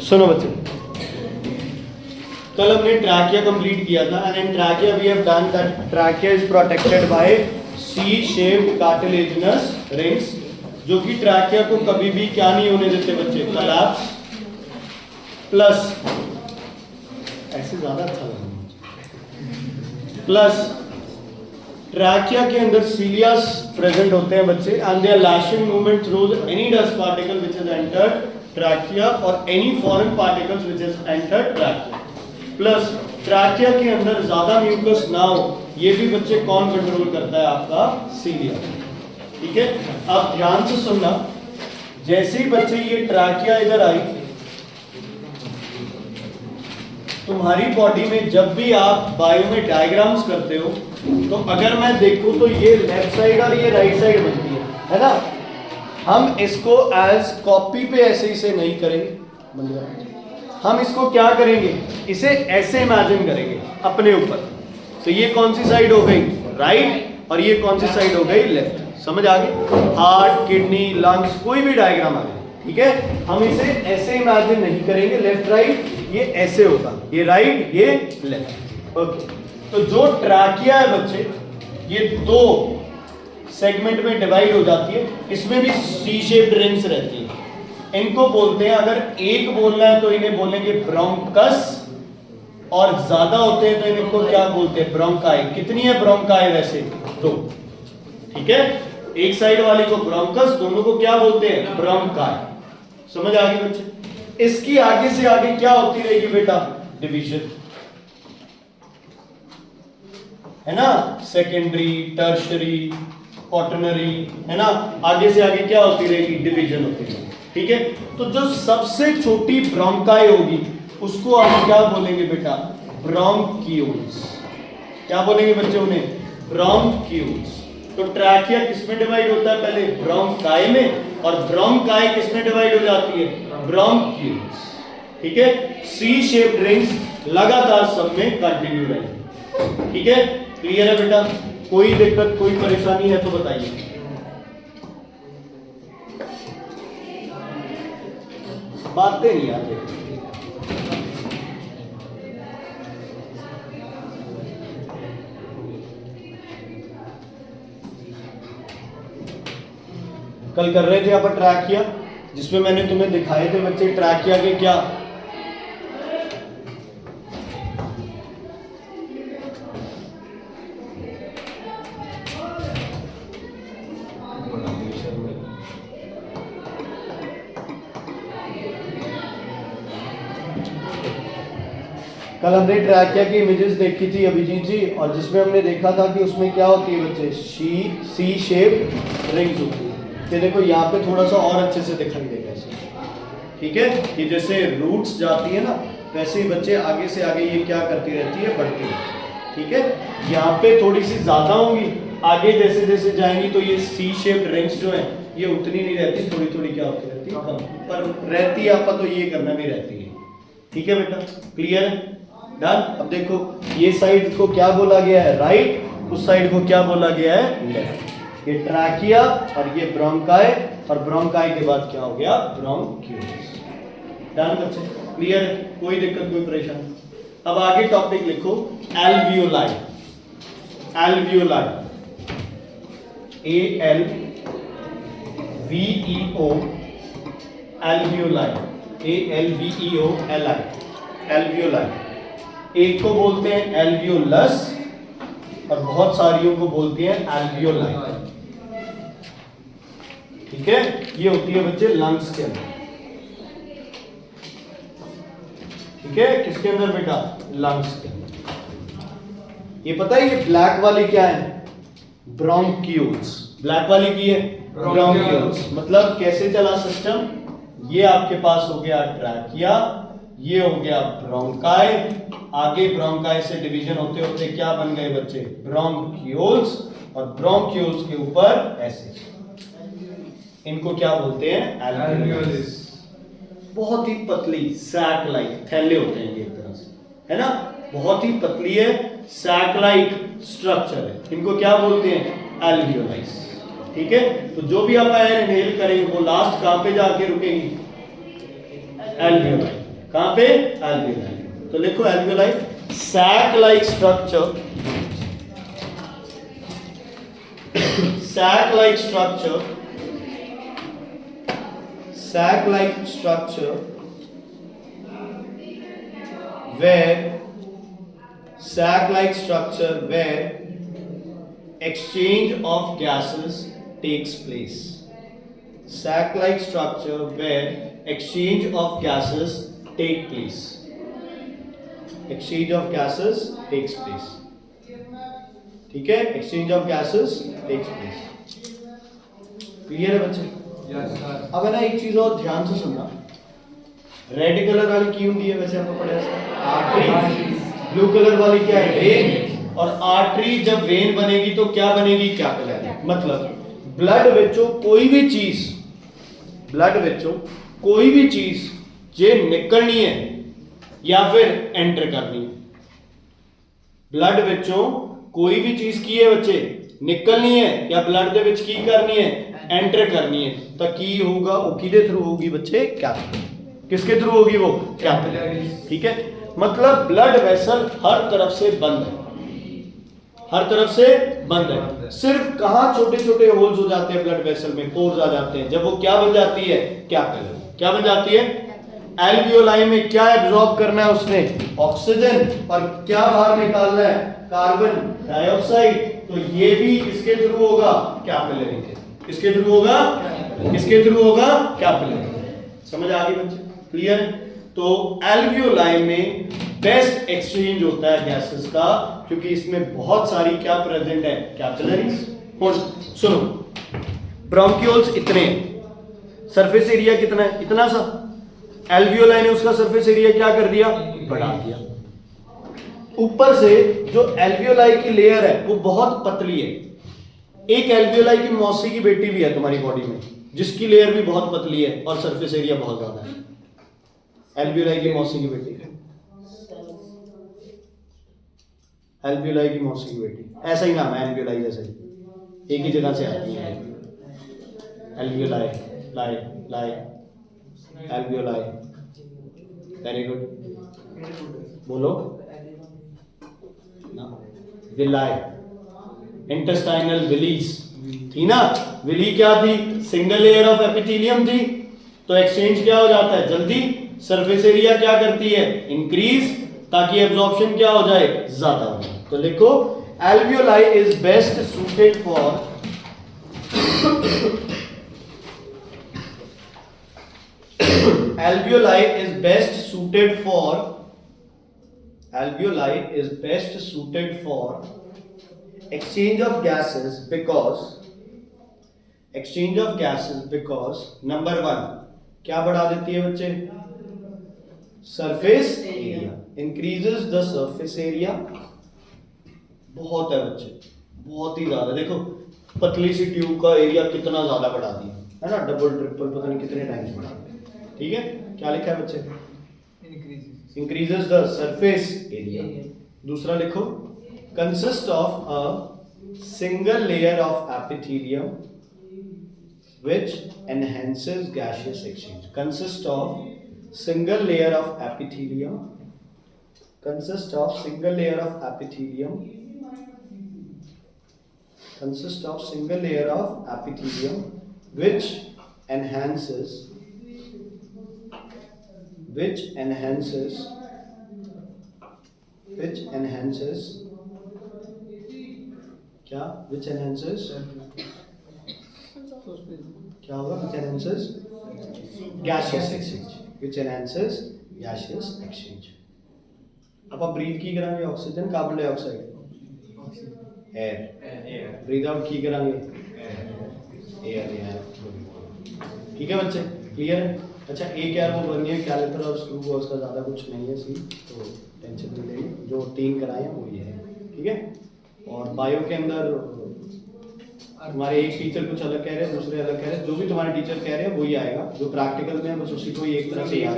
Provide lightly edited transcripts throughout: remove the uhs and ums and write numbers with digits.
सुनो बच्चे, कल हमने ट्रैकिया कंप्लीट किया था and in trachea we have done that trachea is protected by C shaped cartilaginous rings, जो कि ट्रैकिया को कभी भी क्या नहीं होने देते बच्चे, कोलैप्स प्लस, ऐसे ज्यादा अच्छा लगा, प्लस ट्रैकिया के अंदर सीलियास प्रेजेंट होते हैं बच्चे and they are lashing movement through any dust particle which is entered trachea और any foreign particles which is entered trachea. Plus trachea के अंदर ज्यादा म्यूकस ना हो, ये भी बच्चे कौन कंट्रोल करता है, आपका सीलिया। ठीक है, अब ध्यान से सुनना, जैसे ही बच्चे ये ट्रैकिया इधर आई, तुम्हारी बॉडी में जब भी आप बायो में डायग्राम्स करते हो, तो अगर मैं देखूं तो ये लेफ्ट साइड और ये राइट साइड बनती है ना। हम इसको एज कॉपी पे ऐसे ही से नहीं करेंगे, हम इसको क्या करेंगे, इसे ऐसे इमेजिन करेंगे अपने ऊपर। तो ये कौन सी साइड हो गई, राइट, और ये कौन सी साइड हो गई, लेफ्ट। समझ आ गई, हार्ट, किडनी, लंग्स, कोई भी डायग्राम आ गया, ठीक है। हम इसे ऐसे इमेजिन नहीं करेंगे, लेफ्ट राइट, ये ऐसे होगा, ये राइट, ये लेफ्ट। ओके, तो जो ट्रैकिया है बच्चे, ये दो सेगमेंट में डिवाइड हो जाती है, इसमें भी सी शेप्ड रिंग्स रहती है। इनको बोलते हैं, अगर एक बोलना है तो इन्हें बोलेंगे ब्रोंकस, और ज्यादा होते हैं तो इनको क्या बोलते हैं, ब्रोंकाई। कितनी है ब्रोंकाई वैसे, दो, ठीक है। एक साइड वाली को ब्रोंकस, दोनों को क्या बोलते हैं, ब्रोंकाई। समझ आ गई बच्चे। इसकी आगे से आगे क्या होती रहेगी बेटा, डिवीजन, है ना, सेकेंडरी, टर्शरी, क्वाटरनरी, है ना। आगे से आगे क्या होती रहेगी, डिवीजन होती रहेगी, ठीक है। तो जो सबसे छोटी ब्रोंकाई होगी उसको हम क्या बोलेंगे बेटा, ब्रोंक्यूल्स। क्या बोलेंगे बच्चे उन्हें, ब्रोंक्यूल्स। तो ट्रैकिया किसमें डिवाइड होता है, पहले ब्रोंकाई में, और ब्रोंकाई किसमें डिवाइड हो जाती है, ब्रोंक्यूल्स, ठीक है। सी शेप्ड रिंग्स लगातार सब में कंटिन्यू रहेंगे, ठीक है। क्लियर है बेटा, कोई दिक्कत कोई परेशानी है तो बताइए। बातें नहीं आते, कल कर रहे थे आप ट्रैकिया, जिसमें मैंने तुम्हें दिखाए थे बच्चे ट्रैकिया के क्या, कल हमने ट्रैकिया की इमेजेस देखी थी अभिजीत जी, और जिसमें हमने देखा था कि उसमें क्या होती है बच्चे, सी शेप रिंग्स होती है। ये देखो यहाँ पे थोड़ा सा और अच्छे से दिखाई देगा ऐसे, ठीक है। कि जैसे रूट्स जाती है ना, वैसे ही बच्चे आगे से आगे ये क्या करती रहती है, बढ़ती है, ठीक है। यहाँ पे थोड़ी सी ज्यादा होंगी, आगे जैसे जैसे जाएंगी तो ये सी शेप रिंग्स जो है ये उतनी नहीं रहती, थोड़ी थोड़ी क्या होती रहती है, कम, पर रहती है आपका, तो ये करना भी रहती है, ठीक है बेटा। क्लियर है, डन। अब देखो ये साइड को क्या बोला गया है, राइट, उस साइड को क्या बोला गया है, लेफ्ट। ये ट्रैकिया और ये ब्रोंकाई, और ब्रोंकाई के बाद क्या हो गया, ब्रोंक्यूल्स। डन बच्चे, क्लियर है, कोई दिक्कत कोई परेशानी। अब आगे टॉपिक लिखो, alveoli. Alveoli, ALVEO, alveoli, ALVEOLI, alveoli. एक को बोलते हैं एल्वियोलस, और बहुत सारियों को बोलती हैं एल्वियोलाई, ठीक है। ये होती है बच्चे लंग्स के अंदर, ठीक है। किसके अंदर बेटा, लंग्स के अंदर। ये पता है ये ब्लैक वाली क्या है, ब्रोंक्यूल्स। ब्लैक वाली की है ब्रोंक्यूल्स। मतलब कैसे चला सिस्टम, ये आपके पास हो गया ट्रैकिया, ये हो गया ब्रोंकाई, आगे ब्रोंकाई से डिवीजन होते होते क्या बन गए बच्चे, ब्रोंक्यूल्स, और ब्रोंक्यूल्स के ऊपर ऐसे, इनको क्या बोलते हैं, एल्वियोलिस। बहुत ही पतली सैक लाइक थैले होते हैं ये एक तरह से, है ना, बहुत ही पतली है, सैक लाइक स्ट्रक्चर है, इनको क्या बोलते हैं, एल्वियोलाइस, ठीक है। तो जो भी आप एयर इनहेल करेंगे वो लास्ट कहां पे जाके रुकेंगी, एल्वियोलाई। कहां पे? एल्वियोलाई। तो लिखो alveoli, sac like structure, sac like structure, sac like structure where sac like structure where exchange of gases takes place, sac like structure where exchange of gases take place, exchange of gases takes place, ठीक है, exchange of gases takes place. Clear है बच्चे? Yes sir. अब है ना एक चीज और ध्यान से सुनना, रेड कलर वाली की होती है, वैसे आपको पढ़ा है आर्टरी, ब्लू कलर वाली क्या है? वेन। और आर्टरी जब वेन बनेगी तो क्या बनेगी? कैपिलरी। मतलब ब्लड विचों कोई भी चीज, ब्लड विचों कोई भी चीज जे निकलनी है या फिर एंटर करनी है, ब्लड विचों कोई भी चीज की है बच्चे निकलनी है या ब्लड ਦੇ ਵਿੱਚ ਕੀ करनी है? एंटर करनी है, तो की होगा? वो किसके थ्रू होगी बच्चे? कैपिलरी। किसके थ्रू होगी वो? कैपिलरी। ठीक है, मतलब ब्लड वेसल हर तरफ से बंद है, हर तरफ से बंद है। सिर्फ कहां छोटे छोटे होल्स हो जाते हैं ब्लड वेसल में, पोर्स आ जाते हैं, जब वो क्या बन जाती है? कैपिलरी। क्या बन जाती है? एल्वियोलाई में क्या एब्जॉर्ब करना है उसने? ऑक्सीजन, और क्या बाहर निकालना है? Carbon dioxide. तो ये भी इसके थ्रू होगा? कैपिलरी के। किसके थ्रू होगा? किसके थ्रू होगा? कैपिलरी। समझ आ गई बच्चे? क्लियर है? तो एल्वियोलाई में बेस्ट एक्सचेंज होता है गैसेस का, क्योंकि इसमें बहुत सारी क्या प्रेजेंट है? कैपिलरीज। और सुनो, ब्रोंकियोल्स इतने, सरफेस एरिया कितना है? इतना सा। एल्वियोलाई ने उसका सरफेस एरिया क्या कर दिया? बढ़ा दिया। ऊपर से जो एल्वियोलाई की लेयर है वो बहुत पतली है। एक एल्वियोलाई की मौसी की बेटी भी है तुम्हारी बॉडी में, जिसकी लेयर भी बहुत पतली है और सरफेस एरिया बहुत ज्यादा है। एल्वियोलाई की मौसी की बेटी, एल्वियोलाई की मौसी की बेटी, ऐसा ही नाम है एल्वियोलाई, जैसे एक ही जगह से आती है एल्वियोलाई, लाई लाई एल्वियोलाई। वेरी गुड, बोलो ना। विलाई, इंटेस्टाइनल विलीज थी ना। विली क्या थी? सिंगल लेयर ऑफ एपिथेलियम थी। तो एक्सचेंज क्या हो जाता है जल्दी? सरफेस एरिया क्या करती है? इंक्रीज, ताकि एब्जॉर्प्शन क्या हो जाए? ज्यादा हो जाए। तो लिखो alveoli is best suited for alveoli is best suited for alveoli is best suited for exchange of gases because number 1 क्या बढ़ा देती है बच्चे? Surface area, increases the surface area। बहुत है बच्चे, बहुत ही ज्यादा। देखो पतली सी ट्यूब का एरिया कितना ज्यादा बढ़ा दिया है ना, डबल ट्रिपल पता नहीं कितने टाइम्स बढ़ा दिया। ठीक है, क्या लिखा है बच्चे? Increases the surface area. दूसरा लिखो consist of a single layer of epithelium which enhances gaseous exchange. Consist of single layer of epithelium, consist of single layer of epithelium, consist of single layer of epithelium which enhances क्या? which enhances क्या होगा? which enhances gaseous exchange, which enhances gaseous exchange। अब आप breathe की करांगे oxygen, carbon dioxide, air. Breathe out की करांगे air. ठीक है बच्चे, क्लियर है? अच्छा, एक यार वो बन गया कैलिपर और स्क्रू बॉक्स का, ज़्यादा कुछ नहीं है सी, तो टेंशन नहीं लेंगे। जो 3 कराए हैं वो ये है। ठीक है, और बायो के अंदर हमारे एक टीचर कुछ अलग कह रहे हैं, दूसरे अलग कह रहे हैं। जो भी तुम्हारे टीचर कह रहे हैं वही आएगा। जो प्रैक्टिकल में है बस उसी को ही एक तरह से याद,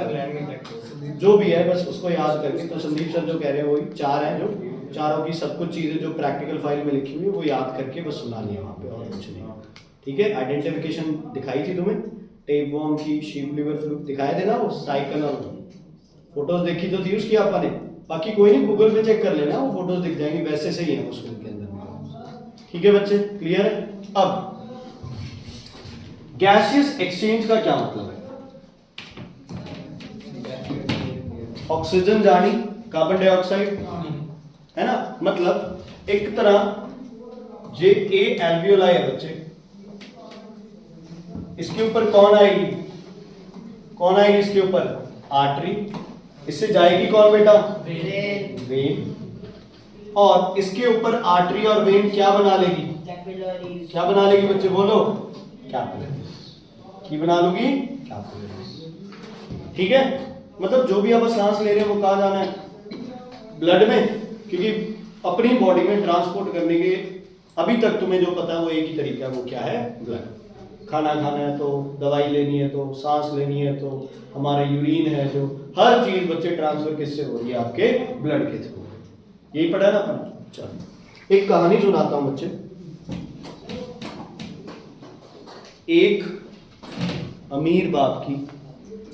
जो भी है बस उसको याद करके। तो संदीप सर जो कह रहे हैं वही 4 हैं, जो चारों की सब कुछ चीज़ें जो प्रैक्टिकल फाइल में लिखी हुई है वो याद करके बस सुनानी है वहाँ पे, और कुछ नहीं। ठीक है, आइडेंटिफिकेशन दिखाई थी तुम्हें, टेप वॉर्म की, शीप लिवर फ्लूक दिखाए थे ना, वो साइकिल और फोटोज देखी तो थी उसकी आपने, बाकी कोई नहीं, गूगल पे चेक कर लेना, वो फोटोज दिख जाएंगी, वैसे सही है उसके अंदर। ठीक है बच्चे, क्लियर है? अब गैसियस एक्सचेंज का क्या मतलब है? ऑक्सीजन जानी, कार्बन डाइऑक्साइड, है ना, मतलब एक तरह जे ए एल्वियोलाई है बच्चे, इसके ऊपर कौन आएगी, कौन आएगी इसके ऊपर? आर्टरी, इससे जाएगी कौन बेटा? वेन। और इसके ऊपर आर्टरी और वेन क्या बना लेगी? क्या बना लेगी बच्चे, बोलो? कैपिलरीज की बना लूंगी, कैपिलरीज। ठीक है, मतलब जो भी आप सांस ले रहे हैं वो कहाँ जाना है? ब्लड में, क्योंकि अपनी बॉडी में ट्रांसपोर्ट करने के अभी तक तुम्हें जो पता है वो एक ही तरीका है, वो क्या है? ब्लड। खाना खाना है तो, दवाई लेनी है तो, सांस लेनी है तो, हमारा यूरिन है जो, हर चीज बच्चे ट्रांसफर किससे हो रही है? आपके ब्लड के थ्रू। यही पढ़ा ना अपन? चलो एक कहानी सुनाता हूं बच्चे। एक अमीर बाप की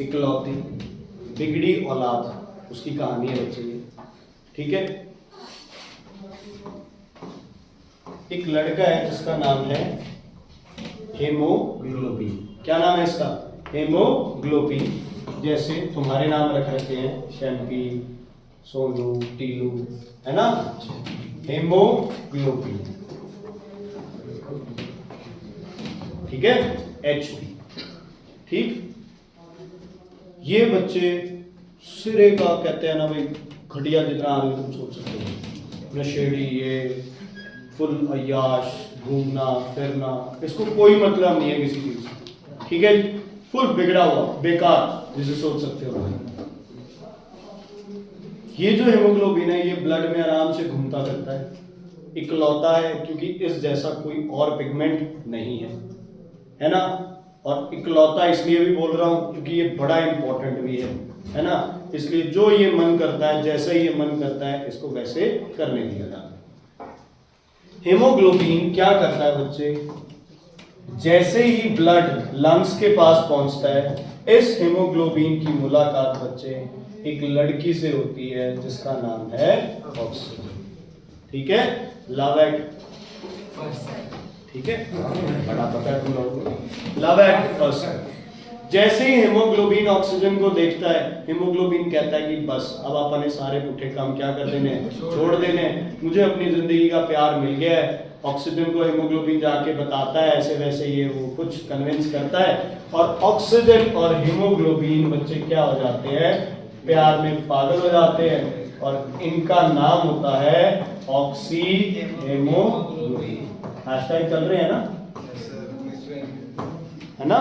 इकलौती बिगड़ी औलाद, उसकी कहानी है बच्चे ये। ठीक है, एक लड़का है जिसका नाम है हेमोग्लोबिन। क्या नाम है इसका? हेमोग्लोबिन। जैसे तुम्हारे नाम रख रखे हैं, शैम्पी, सोनू, टीलू, है ना? हेमोग्लोबिन, ठीक है, HP। ठीक, ये बच्चे सिरे का कहते हैं ना भाई, घटिया जितना आदमी तुम सोच सकते हो, नशेड़ी, ये फुल अय्याश, घूमना फिरना, इसको कोई मतलब नहीं है किसी चीज से। ठीक है, फुल बिगड़ा हुआ, बेकार, जिसे सोच सकते हो। ये जो हेमोग्लोबिन है ये ब्लड में आराम से घूमता करता है, इकलौता है, क्योंकि इस जैसा कोई और पिगमेंट नहीं है ना? और इकलौता इसलिए भी बोल रहा हूं क्योंकि ये बड़ा इंपॉर्टेंट भी है ना? इसलिए जो ये मन करता है, जैसे ये मन करता है, इसको वैसे करने दिया जाता है। हेमोग्लोबिन क्या करता है बच्चे? जैसे ही ब्लड लंग्स के पास पहुंचता है, इस हेमोग्लोबिन की मुलाकात बच्चे एक लड़की से होती है जिसका नाम है ऑक्सीजन। ठीक है, लव एट, ठीक है, बड़ा पता है तुम लोगों को, लव एट फर्स्ट। जैसे ही हेमोग्लोबिन ऑक्सीजन को देखता है, हेमोग्लोबिन कहता है कि बस अब अपने सारे पुठे काम क्या कर देने, छोड़ देने, मुझे अपनी जिंदगी का प्यार मिल गया है। ऑक्सीजन को हेमोग्लोबिन जाके बताता है ऐसे वैसे, ये वो कुछ कन्विंस करता है, और ऑक्सीजन और हेमोग्लोबिन बच्चे क्या हो जाते हैं? प्यार में पागल हो जाते हैं, और इनका नाम होता है ऑक्सी हेमोग्लोबिन। हैशटैग चल रहे हैं ना, है ना?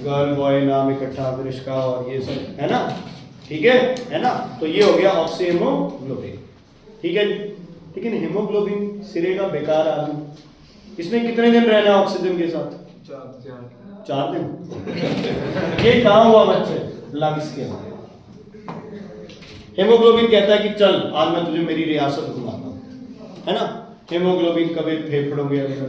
गर्ल बॉय नाम इकट्ठा, फिर इसका और ये सब, है ना? ठीक है ना? तो ये हो गया ऑक्सी हेमोग्लोबिन। ठीक है, लेकिन हेमोग्लोबिन सिरे का बेकार आदमी, इसमें कितने दिन रहना है ऑक्सीजन के साथ? 4 दिन। ये कहाँ हुआ बच्चे? लंग्स के अंदर। हेमोग्लोबिन कहता है कि चल आज मैं तुझे मेरी रियासत घुमाता हूं, है ना? हेमोग्लोबिन कभी फेफड़ों के अंदर,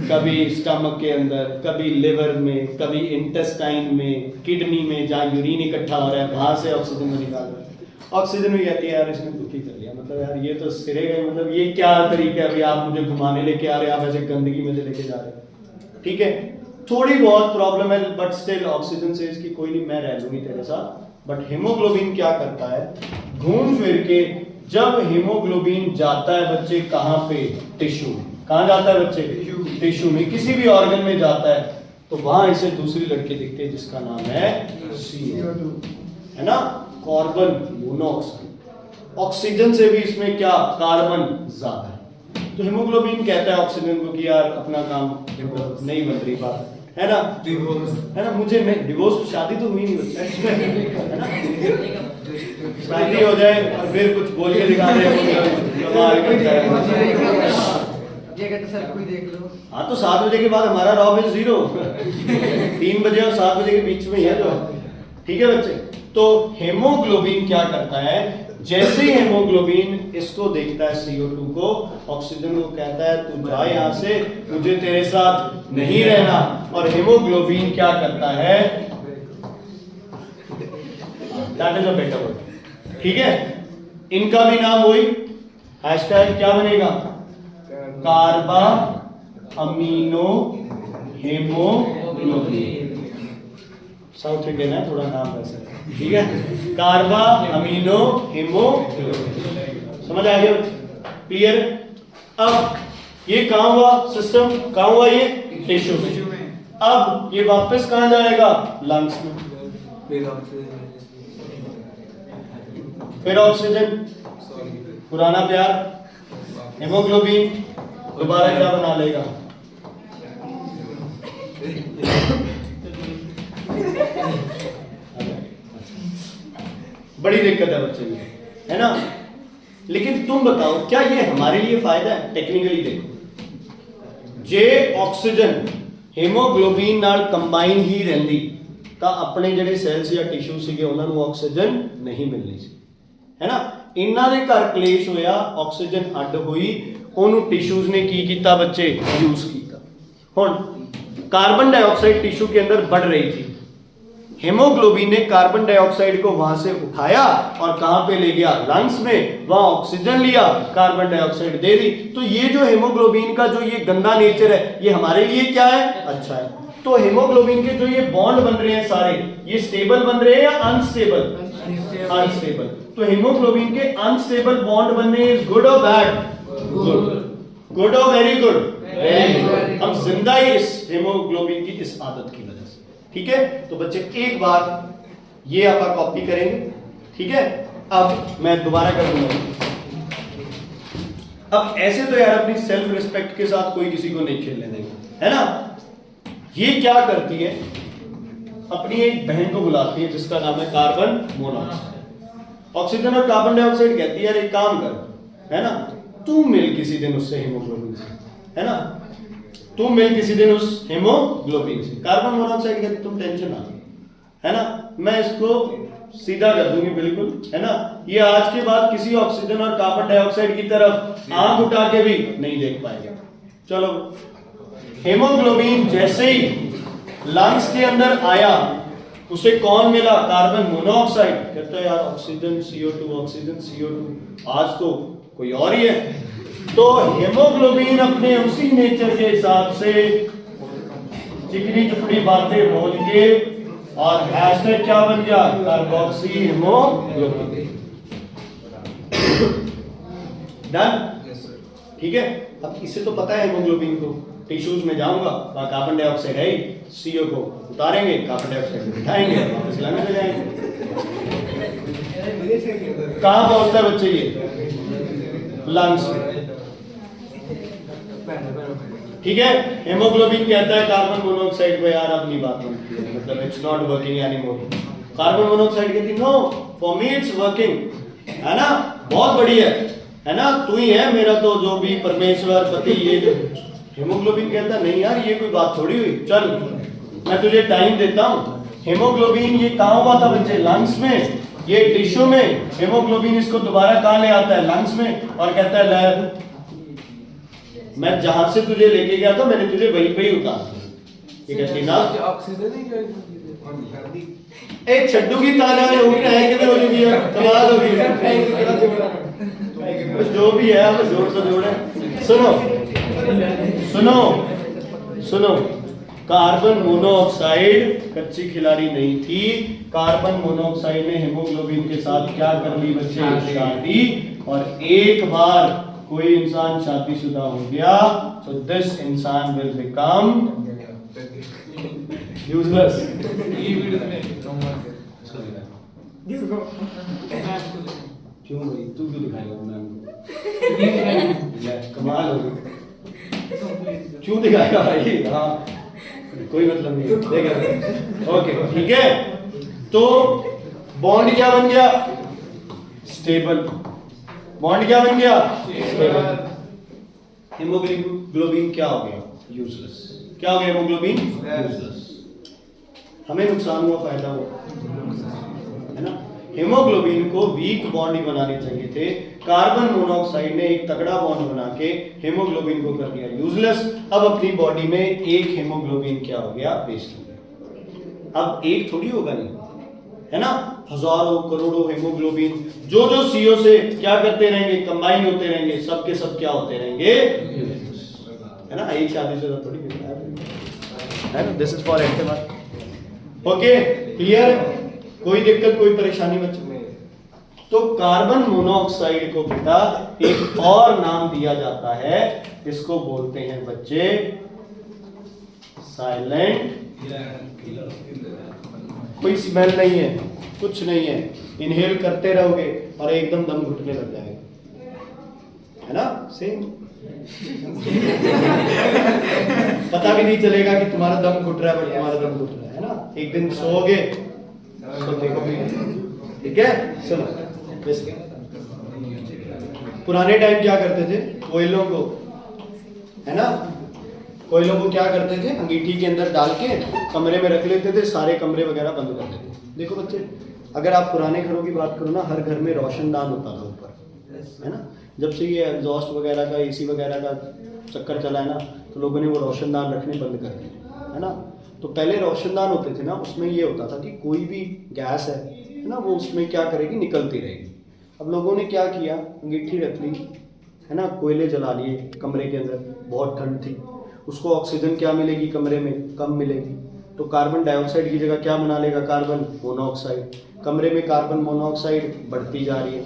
कभी स्टमक के अंदर, कभी लिवर में, कभी इंटेस्टाइन में, किडनी में, जहाँ यूरिन इकट्ठा हो रहा है वहां से ऑक्सीजन को निकाल रहा है। ऑक्सीजन भी कहती है यार इसने दुखी कर लिया, मतलब यार ये तो सिरे गए, मतलब ये क्या तरीका है, अभी आप मुझे घुमाने लेके आ रहे हैं, आप ऐसे गंदगी में से लेके जा रहे हैं। ठीक है, थोड़ी बहुत प्रॉब्लम है, बट स्टिल ऑक्सीजन से इसकी कोई नहीं, मैं रह लूंगी तेरे साथ। बट हेमोग्लोबिन क्या करता है? घूम फिर के जब हेमोग्लोबिन जाता है बच्चे कहाँ पे? टिश्यू में। कहाँ जाता है बच्चे? टिश्यू में, किसी भी ऑर्गन में जाता है, तो वहां इसे दूसरी लड़की दिखती है जिसका नाम है CO2, है ना? Carbon monoxide. ऑक्सीजन से भी इसमें क्या? कार्बन ज्यादा है। तो हेमोग्लोबिन कहता है ऑक्सीजन को कि यार अपना काम नहीं बन रही बात, है ना? है ना? मुझे नहीं, डिवोर्स, शादी तो हुई नहीं बच्चा, है ना? शादी हो जाए और फिर कुछ बोल के दिखा दे, ये कहते सर कोई देख लो। हाँ, तो 7 बजे के बाद हमारा रॉब इज 0। 3 बजे और 7 बजे के बीच में ही है तो। ठीक है बच्चे, तो हेमोग्लोबिन क्या करता है? जैसे ही हेमोग्लोबिन इसको देखता है CO2 को, ऑक्सीजन को कहता है तू जा यहाँ से, मुझे तेरे साथ नहीं रहना। और हेमोग्लोबिन क्या करता है? That is a better word. ठीक है, इनका भी नाम वही हैशटैग क्या बनेगा, कार्बा अमीनो हेमोग्लोबिन। साउथ इंडियन है थोड़ा नाम वैसे, ठीक है, कार्बा अमीनो हेमोग्लोबिन। समझ आ गया, क्लियर। अब ये कहां हुआ, सिस्टम कहां हुआ, ये टिश्यू में। अब ये वापस कहां जाएगा, लंग्स में। फिर ऑक्सीजन, पुराना प्यार हेमोग्लोबिन दोबारा क्या बना लेगा, बड़ी दिक्कत है बच्चे में, है ना। लेकिन तुम बताओ क्या ये हमारे लिए फायदा है, टेक्निकली देखो, जे ऑक्सीजन हेमोग्लोबिन नाल कंबाइन ही रहंदी ਤਾਂ ਆਪਣੇ ਜਿਹੜੇ ਸੈਲਸ ਜਾਂ ਟਿਸ਼ੂ ਸੀਗੇ ਉਹਨਾਂ ਨੂੰ ਆਕਸੀਜਨ ਨਹੀਂ ਮਿਲਣੀ ਸੀ, ਹੈ ਨਾ। ਇਹਨਾਂ ਦੇ ਘਰ ਕਲੇਸ਼ ਹੋਇਆ, ਆਕਸੀਜਨ ਅੱਡ ਹੋਈ, ਉਹਨੂੰ ਟਿਸ਼ੂਜ਼ ਨੇ ਕੀ ਕੀਤਾ ਬੱਚੇ, ਯੂਜ਼ ਕੀਤਾ। ਹੁਣ कार्बन डाइऑक्साइड टिश्यू के अंदर बढ़ रही थी, हेमोग्लोबिन ने कार्बन डाइऑक्साइड को वहां से उठाया और कहां पे ले गया, लंग्स में, वहां ऑक्सीजन लिया, कार्बन डाइऑक्साइड दे दी। तो ये जो हेमोग्लोबिन का जो ये गंदा नेचर है, ये हमारे लिए क्या है, अच्छा है। तो हेमोग्लोबिन के जो ये बॉन्ड बन रहे हैं सारे, ये स्टेबल बन रहे हैं या अनस्टेबल, अनस्टेबल। तो हेमोग्लोबिन के अनस्टेबल बॉन्ड बनने इज गुड और बैड, गुड, गुड और वेरी गुड, वेरी गुड। हम जिंदा ही इस हेमोग्लोबिन की इस आदत की वजह से, ठीक है। तो बच्चे एक बार ये आप कॉपी करेंगे, ठीक है। अब मैं दोबारा कर दूंगा। अब ऐसे तो यार अपनी सेल्फ रिस्पेक्ट के साथ कोई किसी को नहीं खेलने देंगे, है ना। ये क्या करती है, अपनी एक बहन को बुलाती है जिसका नाम है कार्बन मोनोऑक्साइड। ऑक्सीजन और कार्बन डाइऑक्साइड कहती है यार एक काम कर, है ना, तू मिल किसी दिन उससे हेमोग्लोबिन से, है ना, तू मिल किसी दिन उस हेमोग्लोबिन से। कार्बन मोनोऑक्साइड कहती तुम टेंशन ना, है ना, मैं इसको सीधा कर दूंगी बिल्कुल, है ना। ये आज के बाद किसी ऑक्सीजन और कार्बन डाइऑक्साइड की तरफ आंख उठा के भी नहीं देख पाएगा। चलो, हेमोग्लोबिन जैसे ही लंग्स के अंदर आया, उसे कौन मिला, कार्बन मोनोऑक्साइड। कहता है यार ऑक्सीजन CO2, ऑक्सीजन CO2, आज तो कोई और ही है। तो हेमोग्लोबिन अपने उसी नेचर के हिसाब से चिकनी चुपड़ी बातें बोल के और हैशटैग क्या बन गया, कार्बोक्सी हेमोग्लोबिन। डन, ठीक है। अब इससे तो पता है हेमोग्लोबिन को, टिश्यूज में जाऊंगा, वहां कार्बन डाइऑक्साइड है, CO को उतारेंगे, कार्बन डाइऑक्साइड बिठाएंगे, वापस लाने में जाएंगे। कहां पहुंचता है बच्चे ये, लंग्स में, ठीक है। हेमोग्लोबिन कहता है कार्बन मोनोऑक्साइड को यार अपनी बात बनती है, मतलब it's not working anymore. Carbon monoxide कहती no for me it's working, है ना, बहुत बढ़िया है ना, तू ही है मेरा तो जो भी परमेश्वर पति। ये जो हेमोग्लोबिन कहता नहीं यार ये कोई बात थोड़ी हुई, चल मैं तुझे टाइम देता हूं। हेमोग्लोबिन ये कहां हुआ था बच्चे, लंग्स में, ये टिश्यू में। हेमोग्लोबिन इसको दोबारा कहां ले आता है, लंग्स में, और कहता है ले मैं जहां से तुझे लेके गया था मैंने तुझे वहीं पे ही उतार दिया। ये कहती ना ऑक्सीजन ए छड्डू की ताजा में उठ है कि हो गई है, कमाल हो गई। जो भी है अब जोर से जोड़े। सुनो सुनो सुनो, कार्बन मोनोऑक्साइड कच्ची खिलाड़ी नहीं थी। कार्बन मोनोऑक्साइड ने हेमोग्लोबिन के साथ क्या कर ली बच्चे, शादी। और एक बार कोई इंसान शादीशुदा हो गया तो दिस इंसान विल बिकम यूजलेस। क्यों भाई, तू क्यों दिखाएगा मैम को, कमाल हो गई, क्यों दिखाएगा भाई। हाँ कोई मतलब नहीं, देखेगा, ओके ठीक है। तो बॉन्ड क्या बन गया, स्टेबल। बॉन्ड क्या बन गया, स्टेबल। हेमोग्लोबिन क्या हो गया, यूजलेस। क्या हो गया, हेमोग्लोबिन यूजलेस। हमें नुकसान हुआ, फायदा हुआ, है ना। हेमोग्लोबिन को वीक बॉन्ड ही बनाने चाहिए थे, कार्बन मोनोऑक्साइड ने एक तगड़ा बॉन्ड बना के हेमोग्लोबिन को कर दिया यूजलेस। अब अपनी बॉडी में एक हेमोग्लोबिन क्या हो गया, वेस्ट हो गया। अब एक थोड़ी होगा, नहीं है ना, हजारों करोड़ों हेमोग्लोबिन जो जो सीओ से क्या करते रहेंगे, कंबाइन होते रहेंगे, सब के सब क्या होते रहेंगे, है ना। एक शादी से थोड़ी है ना, दिस इज फॉर एंटेमर। ओके क्लियर, कोई दिक्कत कोई परेशानी बच्चों में? तो कार्बन मोनोऑक्साइड को बेटा एक और नाम दिया जाता है, इसको बोलते हैं बच्चे साइलेंट। कोई स्मेल नहीं है, कुछ नहीं है, इनहेल करते रहोगे और एकदम दम घुटने लग जाएगा, है ना, सेम। पता भी नहीं चलेगा कि तुम्हारा दम घुट रहा है, बट तुम्हारा दम घुट रहा है ना। एक दिन सोओगे तो देखोगे, ठीक है। सुनो, पुराने टाइम क्या करते थे, कोयलों को, है ना, कोयलों को क्या करते थे, अंगीठी के अंदर डाल के कमरे में रख लेते थे, सारे कमरे वगैरह बंद कर देते थे। देखो बच्चे, अगर आप पुराने घरों की बात करो ना, हर घर में रोशनदान होता था ऊपर, है ना। जब से ये एग्जॉस्ट वगैरह का, एसी वगैरह का चक्कर चला है ना, तो लोगों ने वो रोशनदान रखने बंद कर दिए, है ना। तो पहले रोशनदान होते थे ना, उसमें ये होता था कि कोई भी गैस है ना, वो उसमें क्या करेगी, निकलती रहेगी। अब लोगों ने क्या किया, अंगीठी रख ली, है ना, कोयले जला लिए कमरे के अंदर, बहुत ठंड थी, उसको ऑक्सीजन क्या मिलेगी कमरे में, कम मिलेगी, तो कार्बन डाइऑक्साइड की जगह क्या बना लेगा, कार्बन मोनोऑक्साइड। कमरे में कार्बन मोनोऑक्साइड बढ़ती जा रही है,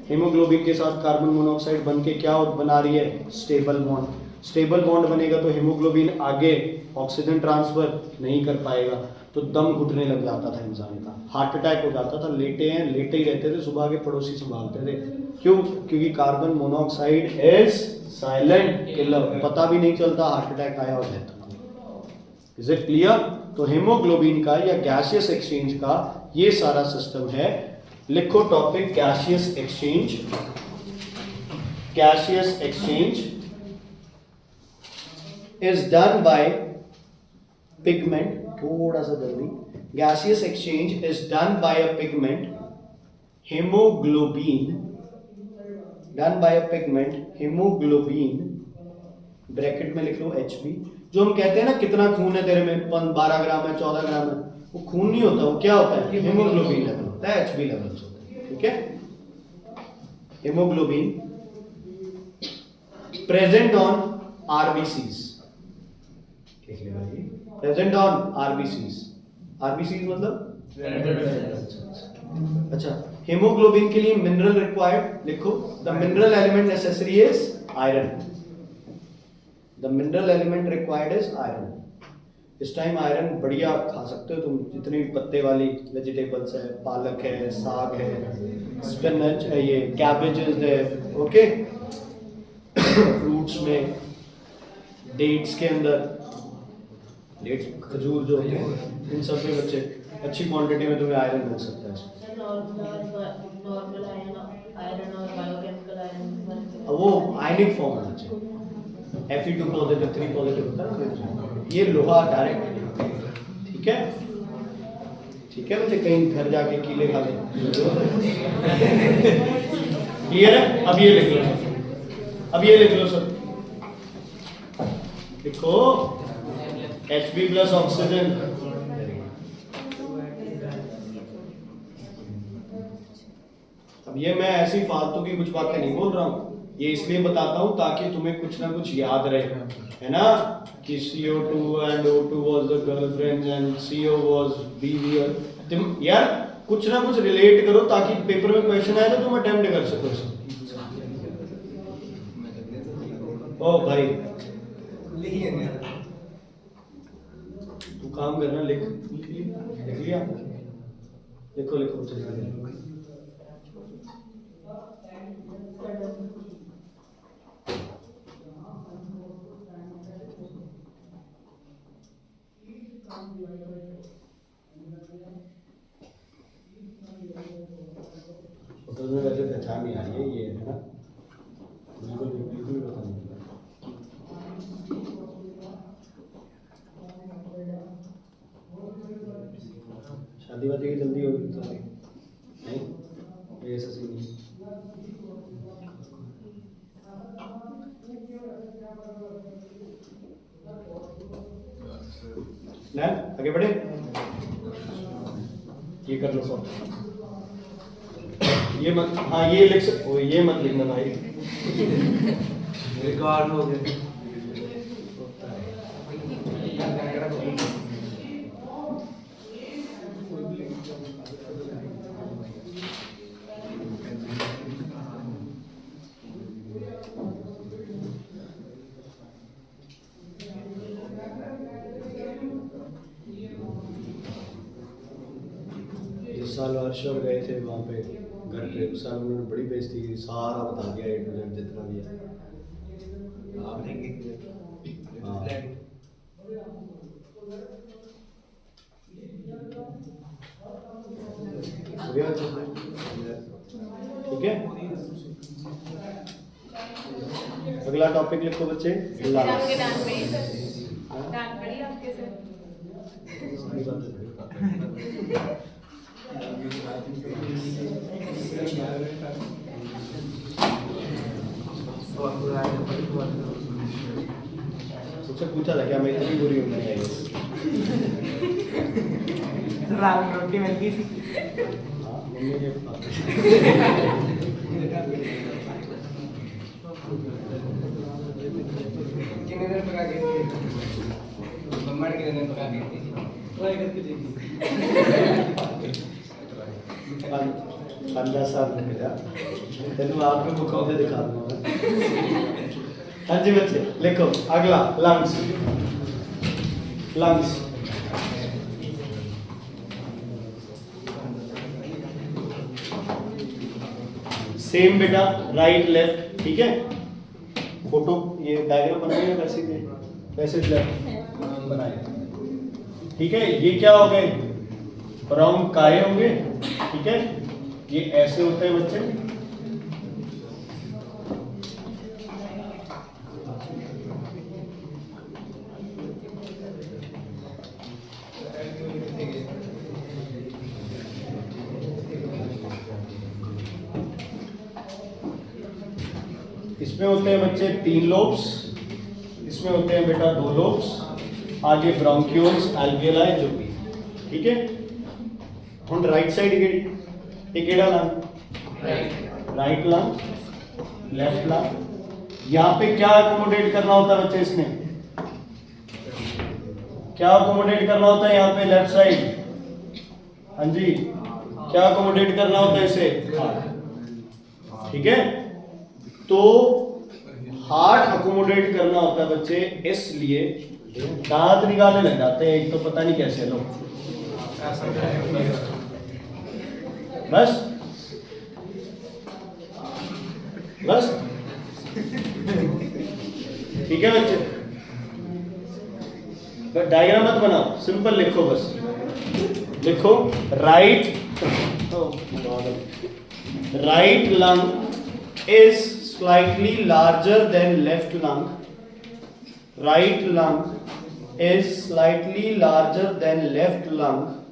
हेमोग्लोबिन के साथ कार्बन मोनोऑक्साइड बन के क्या बना रही है, स्टेबल बॉन्ड। स्टेबल बॉन्ड बनेगा तो हेमोग्लोबिन आगे ऑक्सीजन ट्रांसफर नहीं कर पाएगा, तो दम घुटने लग जाता था इंसान का, हार्ट अटैक हो जाता था, लेटे हैं लेटे ही रहते थे, सुबह के पड़ोसी संभालते थे। क्यों? क्योंकि carbon monoxide is silent killer, पता भी नहीं चलता हार्ट अटैक आया और डेथ। Is it clear? तो हेमोग्लोबिन का या गैसियस एक्सचेंज का ये सारा सिस्टम है। लिखो topic gaseous exchange. Gaseous exchange is done by pigment, थोड़ा सा जल्दी, gaseous exchange is done by a pigment haemoglobin, done by a pigment haemoglobin, bracket में लिख लो HB। जो हम कहते हैं ना कितना खून है तेरे में, 12 ग्राम है, 14 ग्राम है, वो खून नहीं होता, वो क्या होता है, हेमोग्लोबिन लेवल होता है, HB लेवल होता है, ठीक है। हेमोग्लोबिन प्रेजेंट ऑन RBCs, लिख लेना ये, प्रेजेंट ऑन RBCs। RBCs मतलब अच्छा, हेमोग्लोबिन के लिए मिनरल रिक्वायर्ड, लिखो the mineral element necessary is iron, the mineral element required is iron. इस टाइम आयरन बढ़िया खा सकते हो तुम, जितनी भी पत्ते वाली वेजिटेबल्स है, पालक है, साग है, स्पिनच है, ये कैबेजेस है, ओके। फ्रूट्स में, डेट्स के अंदर, डेट्स खजूर जो होते हैं, इन सब में बच्चे अच्छी क्वांटिटी में तुम्हें आयरन मिल सकता है। नॉर्मल आयरन और बायोकेमिकल आयरन, अब वो आयनिक फॉर्म होना चाहिए, Fe2 पॉजिटिव 3 पॉजिटिव होता है ना, ये लोहा डायरेक्ट, ठीक है, ठीक है बच्चे, कहीं घर जाके कीले खा ले। क्लियर है? अब ये लिख लो, अब ये लिख लो सब, लिखो HB प्लस ऑक्सीजन, अब ये मैं ऐसी फालतू की कुछ बातें नहीं बोल रहा हूँ, ये इसलिए बताता हूँ ताकि तुम्हें कुछ ना कुछ याद रहे, है ना, कि CO2 and O2 was the girlfriend and CO was behavior। तुम यार कुछ ना कुछ रिलेट करो ताकि पेपर में क्वेश्चन आए तो तुम अटेम्प्ट कर सको। ओ भाई तू काम करना, लिख लिया, लिखो लिखो चलिए। तो वैसे पहचान नहीं आ रही है ये, है ना, बिल्कुल बिल्कुल पता नहीं। शादी वादी की जल्दी होगी तो नहीं, ये ऐसा सीन नहीं। आगे बढ़े। ये कर लो सब, ये मत, हाँ ये लिख सकते, ये मत लिखना भाई। रिकॉर्ड हो गया। इस साल वर्कशॉप गए थे वहाँ पे घर पे, उस साल उन्होंने बड़ी बेइज्जती की, सारा बता दिया A to Z जितना भी है। हाँ। हो गया अच्छे से? ठीक है, अगला टॉपिक लिखो बच्चे, आपके डांट पड़ी सर? डांट पड़ी आपके सर? सारी बातें थोड़ी बताते हैं। तुझसे पूछा था क्या मैं इतनी बुरी हूँ नहीं आई? रात रोटी मिल गई थी। हाँ मम्मी ने कितने दिन पका के मम्मा ने कितने दिन पका के दी? ट्राई करके देखी। 15 साल रुक जा, तेन आप में मुकाबले दिखा दूंगा। हाँ जी बच्चे लिखो अगला, लंग्स। लंग्स सेम बेटा, राइट लेफ्ट, ठीक है। फोटो ये डायग्राम बनाइए वैसे ही, वैसे लेफ्ट बनाइए, ठीक है। ये क्या हो गए, राउंड काये होंगे, ठीक है। ये ऐसे होते हैं बच्चे, इसमें होते हैं बच्चे 3 लोब्स, इसमें होते हैं बेटा 2 लोब्स, आगे ब्रोंक्यूल्स, एल्वियोलाई जो भी, ठीक है। हम राइट साइड केड़ी, ये केड़ा lung, right lung, left lung. यहाँ पे क्या अकोमोडेट करना होता है बच्चे, इसमें क्या अकोमोडेट करना होता है, यहाँ पे लेफ्ट साइड, हाँ जी, क्या अकोमोडेट करना होता है इसे, ठीक है। तो हार्ट अकोमोडेट करना होता है बच्चे, इसलिए दांत निकालने लग जाते हैं, एक तो पता नहीं कैसे लोग, बस बस ठीक है बच्चे, बस डायग्राम मत बनाओ, सिंपल लिखो, बस लिखो right lung is slightly larger than left lung. Right lung is slightly larger than left lung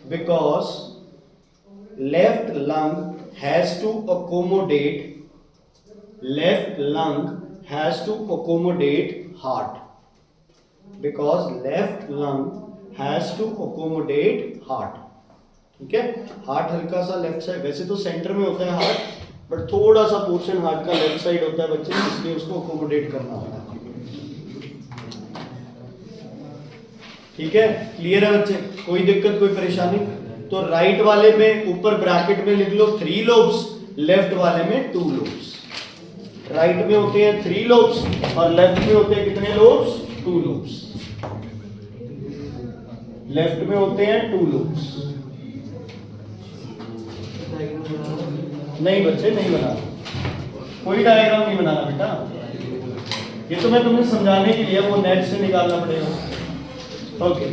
because left lung has to accommodate heart, because left lung has to accommodate heart, ठीक है। Heart हल्का सा left side, वैसे तो centre में होता है heart, but थोड़ा सा पोर्शन हार्ट का लेफ्ट साइड होता है बच्चे, इसलिए उसको अकोमोडेट करना होता है, ठीक है। क्लियर है बच्चे, कोई दिक्कत कोई परेशानी? तो राइट वाले में ऊपर ब्रैकेट में लिख लो 3 लोब्स, लेफ्ट वाले में 2 लोब्स। राइट में होते हैं 3 लोब्स और लेफ्ट में होते हैं कितने लोब्स, 2 लोब्स। लेफ्ट में होते हैं 2 लोब्स। नहीं बच्चे नहीं बनाना, कोई डायग्राम नहीं बनाना बेटा, ये तो मैं तुम्हें समझाने के लिए, वो नेट से निकालना पड़ेगा। ओके,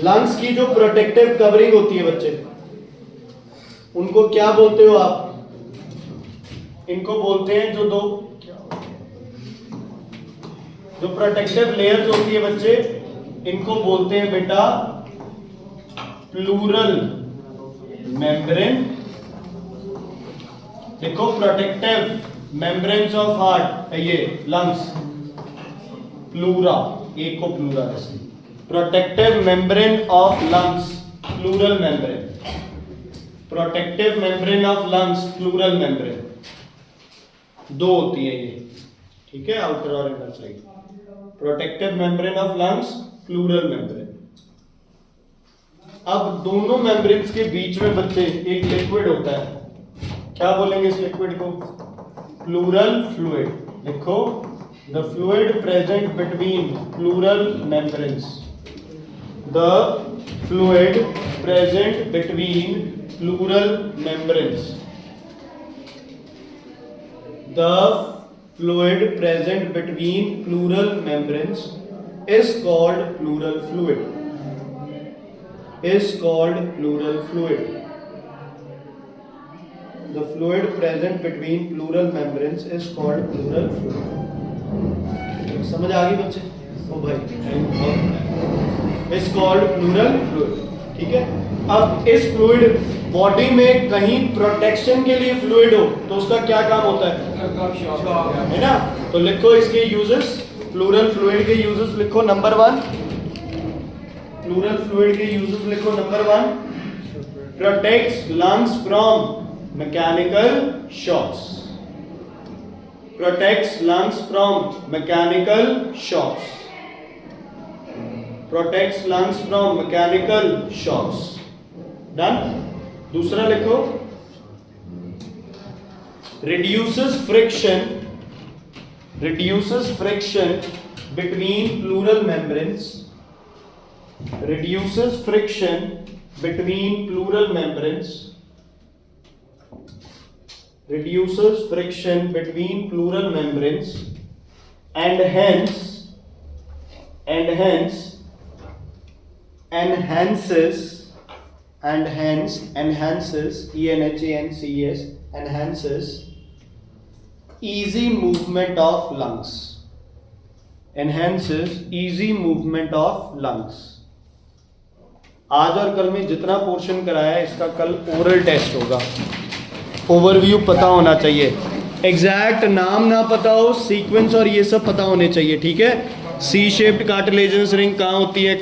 लंग्स की जो प्रोटेक्टिव कवरिंग होती है बच्चे, उनको क्या बोलते हो आप? इनको बोलते हैं जो प्रोटेक्टिव लेयर्स होती है बच्चे, इनको बोलते हैं बेटा प्लूरल मेम्ब्रेन। देखो प्रोटेक्टिव मेम्ब्रेन्स ऑफ हार्ट, ये लंग्स, प्लूरा, एक को pleura, protective membrane of lungs pleural membrane, protective membrane of lungs pleural membrane, दो होती है ये, ठीक है, आउटर और inner side. Protective membrane of lungs pleural membrane. अब दोनों मेम्ब्रेन्स के बीच में बच्चे एक लिक्विड होता है, क्या बोलेंगे इस लिक्विड को? Pleural fluid. लिखो, the fluid present between pleural membranes, the fluid present between pleural membranes, the fluid present between pleural membranes is called pleural fluid, is called pleural fluid. The fluid present between pleural membranes is called pleural fluid. समझ आ गई बच्चे? ओ भाई, is called pleural fluid, ठीक है। अब इस fluid body में कहीं प्रोटेक्शन के लिए फ्लूइड हो तो उसका क्या काम होता है ना? तो लिखो इसके यूजेस, प्लूरल फ्लूइड के यूजेस लिखो नंबर 1, प्लूरल फ्लूइड के यूजेस लिखो number 1, protects lungs from mechanical shocks, protects lungs from mechanical shocks, protects lungs from mechanical shocks. Done. दूसरा लिखो, reduces friction between pleural membranes, reduces friction between pleural membranes, reduces friction between pleural membranes, and hence enhances enhances easy movement of lungs, enhances easy movement of lungs। आज और कल में जितना portion कराया है इसका कल ओरल टेस्ट होगा, ओवरव्यू पता होना चाहिए, एग्जैक्ट नाम ना पता हो, सीक्वेंस और ये सब पता होने चाहिए, ठीक है। सी शेप्ड कार्टिलेजिनस रिंग कहाँ होती है,